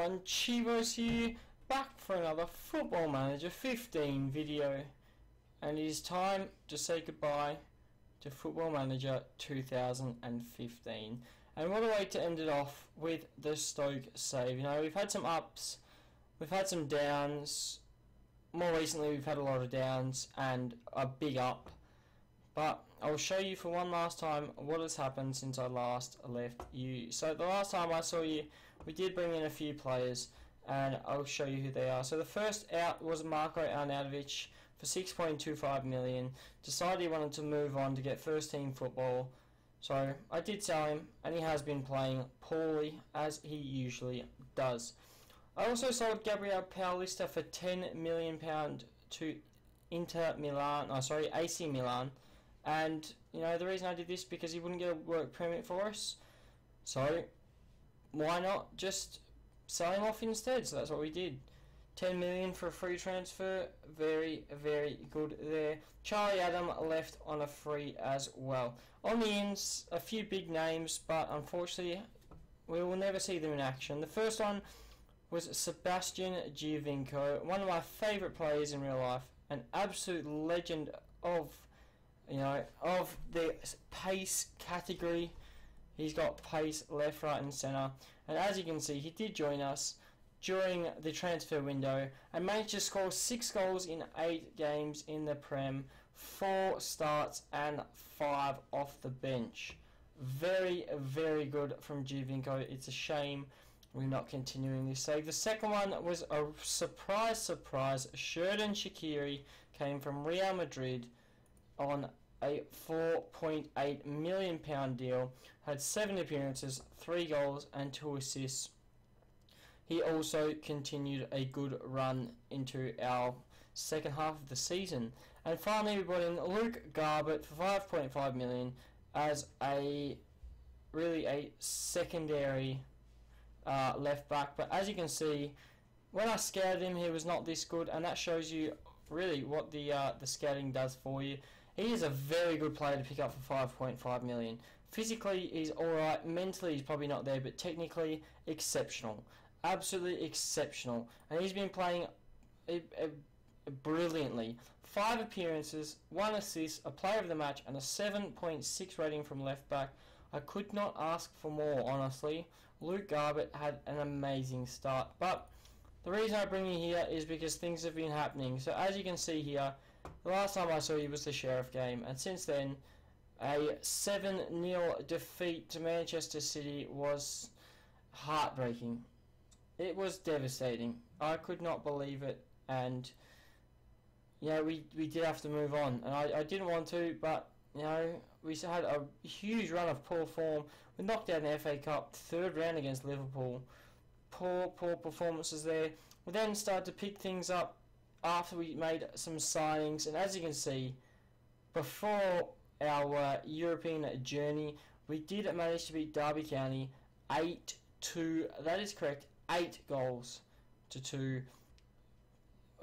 everyone, Chivos here, back for another Football Manager 15 video, and it is time to say goodbye to Football Manager 2015. And what a way to end it off with the Stoke save. You know, we've had some ups, we've had some downs. More recently we've had a lot of downs and a big up, but I'll show you for one last time what has happened since I last left you. So the last time I saw you, we did bring in a few players, and I'll show you who they are. So the first out was Marko Arnautovic for 6.25 million. Decided he wanted to move on to get first team football, so I did sell him, and he has been playing poorly as he usually does. I also sold Gabriel Paulista for £10 million to AC Milan. And, you know, the reason I did this because he wouldn't get a work permit for us. So, why not just sell him off instead? So that's what we did. 10 million for a free transfer. Very, very good there. Charlie Adam left on a free as well. On the ins, a few big names, but unfortunately, we will never see them in action. The first one was Sebastian Giovinco, one of my favourite players in real life. An absolute legend of the pace category. He's got pace left, right and centre, and as you can see, he did join us during the transfer window and managed to score 6 goals in 8 games in the Prem, 4 starts and 5 off the bench. Very, very good from Giovinco. It's a shame we're not continuing this save. The second one was a surprise. Xherdan Shaqiri came from Real Madrid on a £4.8 million deal, had 7 appearances, 3 goals and 2 assists. He also continued a good run into our second half of the season. And finally we brought in Luke Garbett for £5.5 million as a secondary left back. But as you can see, when I scouted him, he was not this good, and that shows you really what the scouting does for you. He is a very good player to pick up for £5.5 million. Physically, he's alright. Mentally, he's probably not there, but technically, exceptional. Absolutely exceptional. And he's been playing brilliantly. 5 appearances, 1 assist, a player of the match, and a 7.6 rating from left back. I could not ask for more, honestly. Luke Garbett had an amazing start. But the reason I bring you here is because things have been happening. So as you can see here, the last time I saw you was the Sheriff game, and since then a 7-0 defeat to Manchester City was heartbreaking. It was devastating. I could not believe it, and yeah, we did have to move on, and I didn't want to, but you know, we had a huge run of poor form. We knocked out an FA Cup 3rd round against Liverpool. Poor performances there. We then started to pick things up after we made some signings, and as you can see, before our European journey, we did manage to beat Derby County 8-2. That is correct, 8 goals to 2.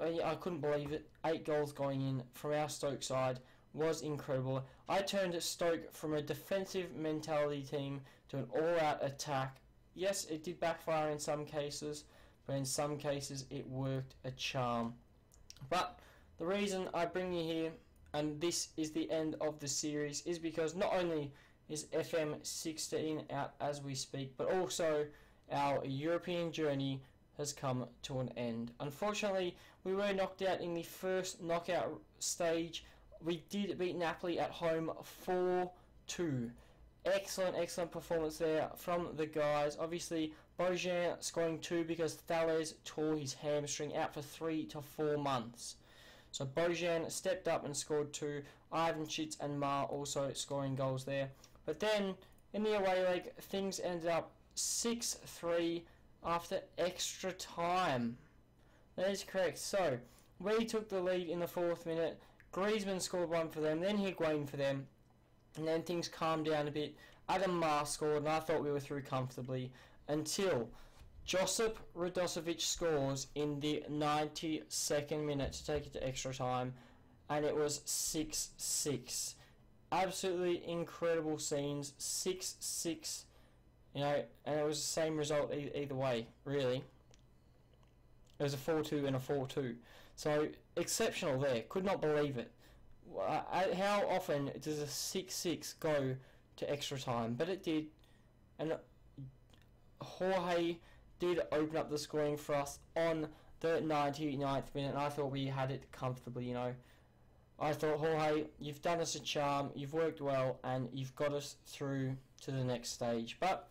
I couldn't believe it. 8 goals going in from our Stoke side was incredible. I turned Stoke from a defensive mentality team to an all-out attack. Yes, it did backfire in some cases, but in some cases it worked a charm. But the reason I bring you here, and this is the end of the series, is because not only is FM16 out as we speak, but also our European journey has come to an end. Unfortunately, we were knocked out in the first knockout stage. We did beat Napoli at home 4-2. Excellent performance there from the guys. Obviously, Bojan scoring 2 because Thales tore his hamstring, out for 3 to 4 months. So Bojan stepped up and scored 2. Ivan Schitz and Mar also scoring goals there. But then, in the away leg, things ended up 6-3 after extra time. That is correct. So, we took the lead in the 4th minute. Griezmann scored 1 for them, then Higuain for them. And then things calmed down a bit. Adam Mar scored, and I thought we were through comfortably, until Josip Radosevic scores in the 92nd minute to take it to extra time, and it was 6-6. Absolutely incredible scenes. 6-6, you know, and it was the same result either way, really. It was a 4-2 and a 4-2. So, exceptional there. Could not believe it. How often does a 6-6 go to extra time? But it did. And Jorge did open up the scoring for us on the 99th minute. And I thought we had it comfortably, you know. I thought, Jorge, you've done us a charm. You've worked well. And you've got us through to the next stage. But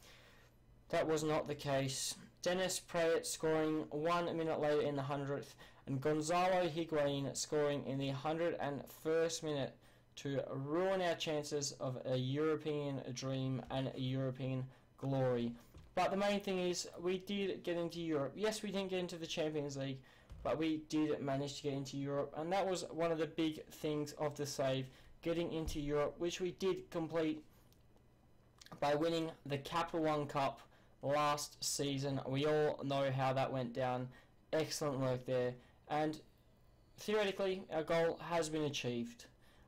that was not the case. Dennis Praet scoring 1 minute later in the 100th, and Gonzalo Higuain scoring in the 101st minute to ruin our chances of a European dream and a European glory. But the main thing is, we did get into Europe. Yes, we didn't get into the Champions League, but we did manage to get into Europe, and that was one of the big things of the save, getting into Europe, which we did complete by winning the Capital One Cup last season. We all know how that went down. Excellent work there, and theoretically our goal has been achieved.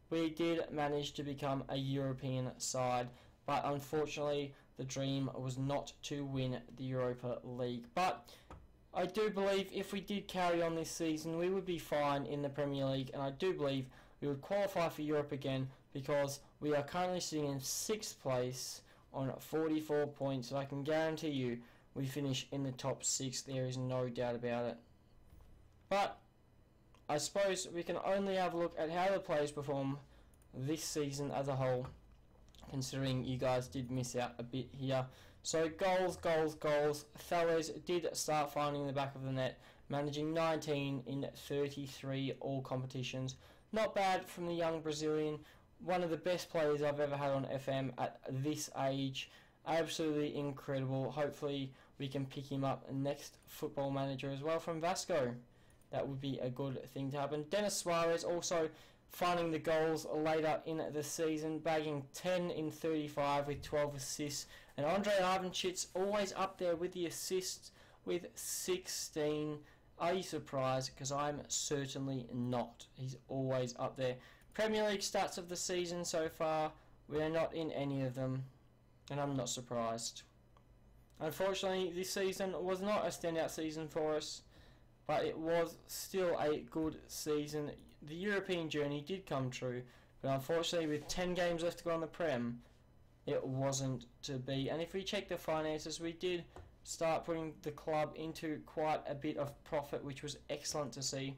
We did manage to become a European side, but unfortunately the dream was not to win the Europa League. But I do believe if we did carry on this season, we would be fine in the Premier League, and I do believe we would qualify for Europe again, because we are currently sitting in 6th place on 44 points, and I can guarantee you we finish in the top 6. There is no doubt about it. But I suppose we can only have a look at how the players perform this season as a whole, considering you guys did miss out a bit here. So goals. Thalles did start finding the back of the net, managing 19 in 33 all competitions. Not bad from the young Brazilian. One of the best players I've ever had on FM at this age. Absolutely incredible. Hopefully we can pick him up next Football Manager as well from Vasco. That would be a good thing to happen. Denis Suarez also finding the goals later in the season, bagging 10 in 35 with 12 assists. And Andre Ivanchit's always up there with the assists with 16. Are you surprised? Because I'm certainly not. He's always up there. Premier League stats of the season so far, we are not in any of them, and I'm not surprised. Unfortunately, this season was not a standout season for us, but it was still a good season. The European journey did come true, but unfortunately with 10 games left to go on the Prem, it wasn't to be. And if we check the finances, we did start putting the club into quite a bit of profit, which was excellent to see.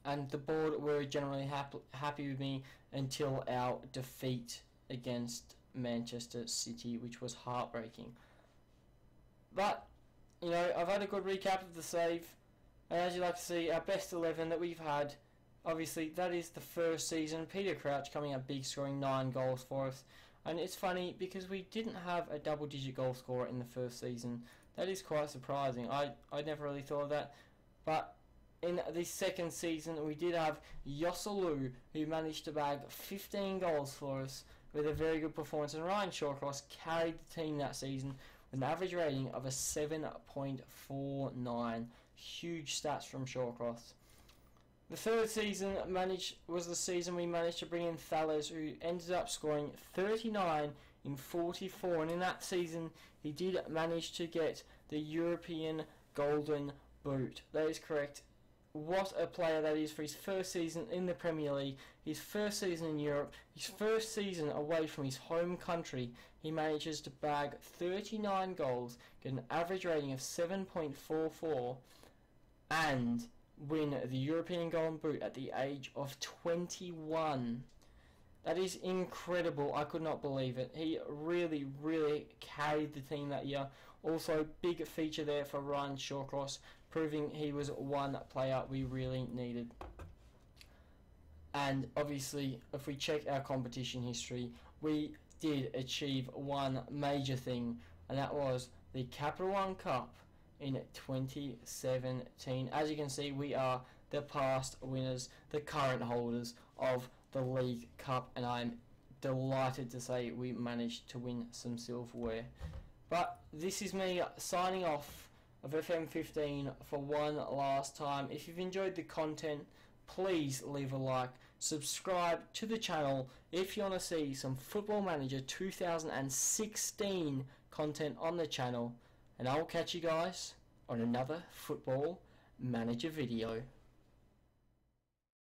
And the board were generally happy with me until our defeat against Manchester City, which was heartbreaking. But, you know, I've had a good recap of the save. And as you like to see, our best 11 that we've had, obviously that is the first season. Peter Crouch coming up big, scoring 9 goals for us. And it's funny because we didn't have a double-digit goal scorer in the first season. That is quite surprising. I never really thought of that. But in the second season, we did have Yosselu, who managed to bag 15 goals for us with a very good performance. And Ryan Shawcross carried the team that season with an average rating of a 7.49. Huge stats from Shawcross. The third season was the season we managed to bring in Thalles, who ended up scoring 39 in 44. And in that season, he did manage to get the European Golden Boot. That is correct. What a player that is for his first season in the Premier League, his first season in Europe, his first season away from his home country. He manages to bag 39 goals, get an average rating of 7.44, and win the European Golden Boot at the age of 21. That is incredible. I could not believe it. He really, really carried the team that year. Also, big feature there for Ryan Shawcross, proving he was one player we really needed. And obviously, if we check our competition history, we did achieve one major thing, and that was the Capital One Cup in 2017. As you can see, we are the past winners, the current holders of the League Cup, and I'm delighted to say we managed to win some silverware. But this is me signing off of FM15 for one last time. If you've enjoyed the content, please leave a like, subscribe to the channel if you want to see some Football Manager 2016 content on the channel, and I will catch you guys on another Football Manager video.